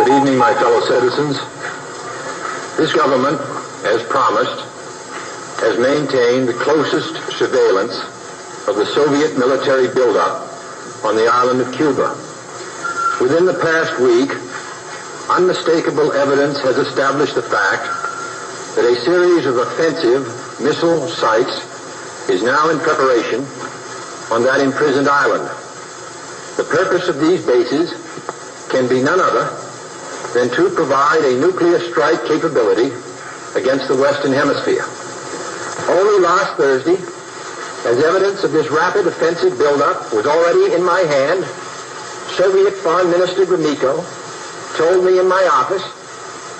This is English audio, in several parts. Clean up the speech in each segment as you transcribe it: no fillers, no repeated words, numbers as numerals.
Good evening, my fellow citizens. This government, as promised, has maintained the closest surveillance of the Soviet military buildup on the island of Cuba. Within the past week, unmistakable evidence has established the fact that a series of offensive missile sites is now in preparation on that imprisoned island. The purpose of these bases can be none other than to provide a nuclear strike capability against the Western Hemisphere. Only last Thursday, as evidence of this rapid offensive buildup was already in my hand, Soviet Foreign Minister Gromyko told me in my office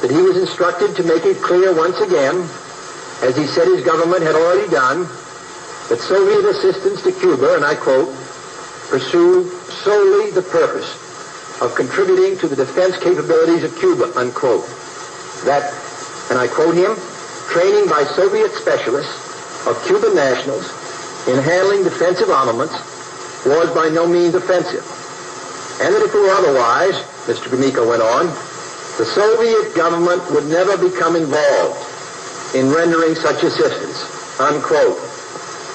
that he was instructed to make it clear once again, as he said his government had already done, that Soviet assistance to Cuba, and I quote, pursue solely the purpose of contributing to the defense capabilities of Cuba, unquote. That, and I quote him, training by Soviet specialists of Cuban nationals in handling defensive armaments was by no means offensive. And that if it were otherwise, Mr. Gromyko went on, the Soviet government would never become involved in rendering such assistance, unquote.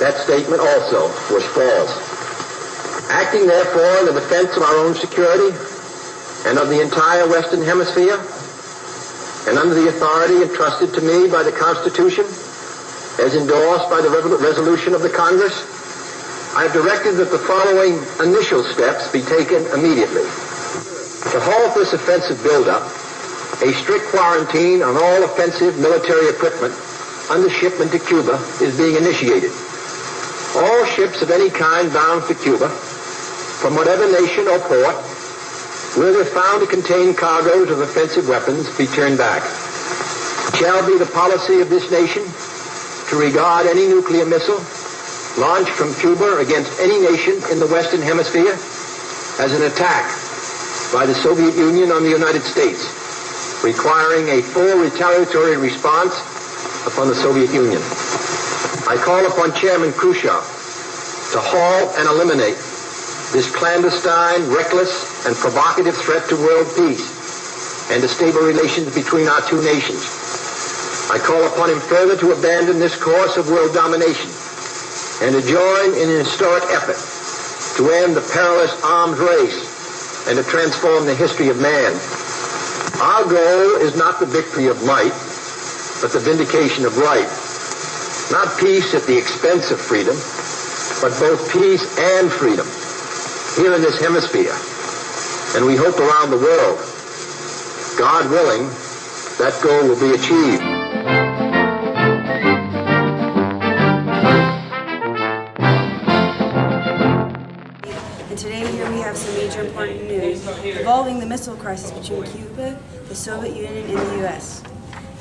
That statement also was false. Acting, therefore, in the defense of our own security and of the entire Western Hemisphere, and under the authority entrusted to me by the Constitution, as endorsed by the resolution of the Congress, I have directed that the following initial steps be taken immediately. To halt this offensive buildup, a strict quarantine on all offensive military equipment under shipment to Cuba is being initiated. All ships of any kind bound for Cuba, from whatever nation or port, will, if found to contain cargoes of offensive weapons, be turned back. It shall be the policy of this nation to regard any nuclear missile launched from Cuba against any nation in the Western Hemisphere as an attack by the Soviet Union on the United States, requiring a full retaliatory response upon the Soviet Union. I call upon Chairman Khrushchev to halt and eliminate this clandestine, reckless, and provocative threat to world peace and to stable relations between our two nations. I call upon him further to abandon this course of world domination and to join in an historic effort to end the perilous arms race and to transform the history of man. Our goal is not the victory of might, but the vindication of right. Not peace at the expense of freedom, but both peace and freedom here in this hemisphere, and we hope around the world. God willing, that goal will be achieved. And today here we have some major important news involving the missile crisis between Cuba, the Soviet Union, and the U.S.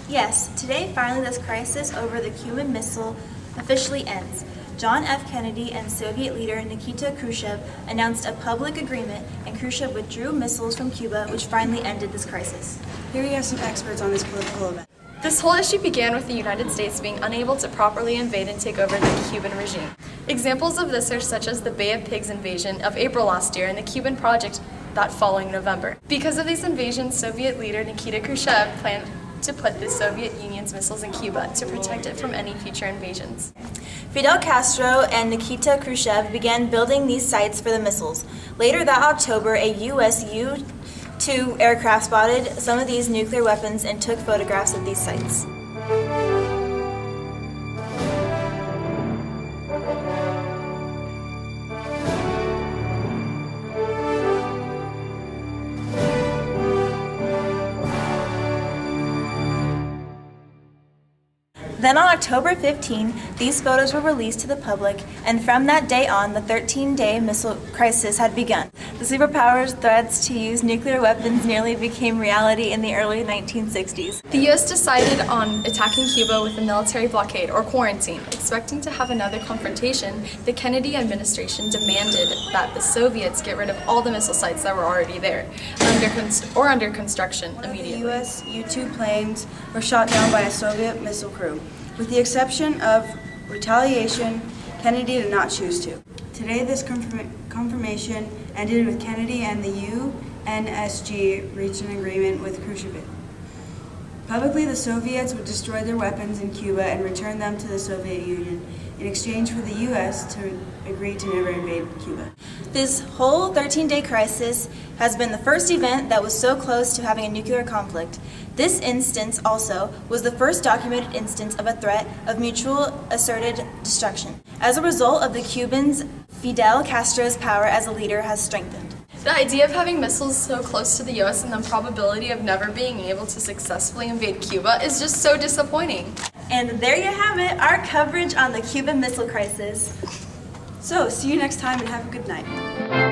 Yes, today finally this crisis over the Cuban missile officially ends. John F. Kennedy and Soviet leader Nikita Khrushchev announced a public agreement, and Khrushchev withdrew missiles from Cuba, which finally ended this crisis. Here we have some experts on this political event. This whole issue began with the United States being unable to properly invade and take over the Cuban regime. Examples of this are such as the Bay of Pigs invasion of April last year and the Cuban project that following November. Because of these invasions, Soviet leader Nikita Khrushchev planned to put the Soviet Union's missiles in Cuba to protect it from any future invasions. Fidel Castro and Nikita Khrushchev began building these sites for the missiles. Later that October, a U.S. U-2 aircraft spotted some of these nuclear weapons and took photographs of these sites. Then on October 15, these photos were released to the public, and from that day on, the 13-day missile crisis had begun. The superpowers' threats to use nuclear weapons nearly became reality in the early 1960s. The U.S. decided on attacking Cuba with a military blockade or quarantine. Expecting to have another confrontation, the Kennedy administration demanded that the Soviets get rid of all the missile sites that were already there under construction immediately. The U.S. U-2 planes were shot down by a Soviet missile crew. With the exception of retaliation, Kennedy did not choose to. Today, this confirmation ended with Kennedy and the NSG reached an agreement with Khrushchev. Publicly, the Soviets would destroy their weapons in Cuba and return them to the Soviet Union in exchange for the U.S. to agree to never invade Cuba. This whole 13-day crisis has been the first event that was so close to having a nuclear conflict. This instance also was the first documented instance of a threat of mutual asserted destruction. As a result of the Cubans, Fidel Castro's power as a leader has strengthened. The idea of having missiles so close to the U.S. and the probability of never being able to successfully invade Cuba is just so disappointing. And there you have it, our coverage on the Cuban Missile Crisis. So, see you next time and have a good night.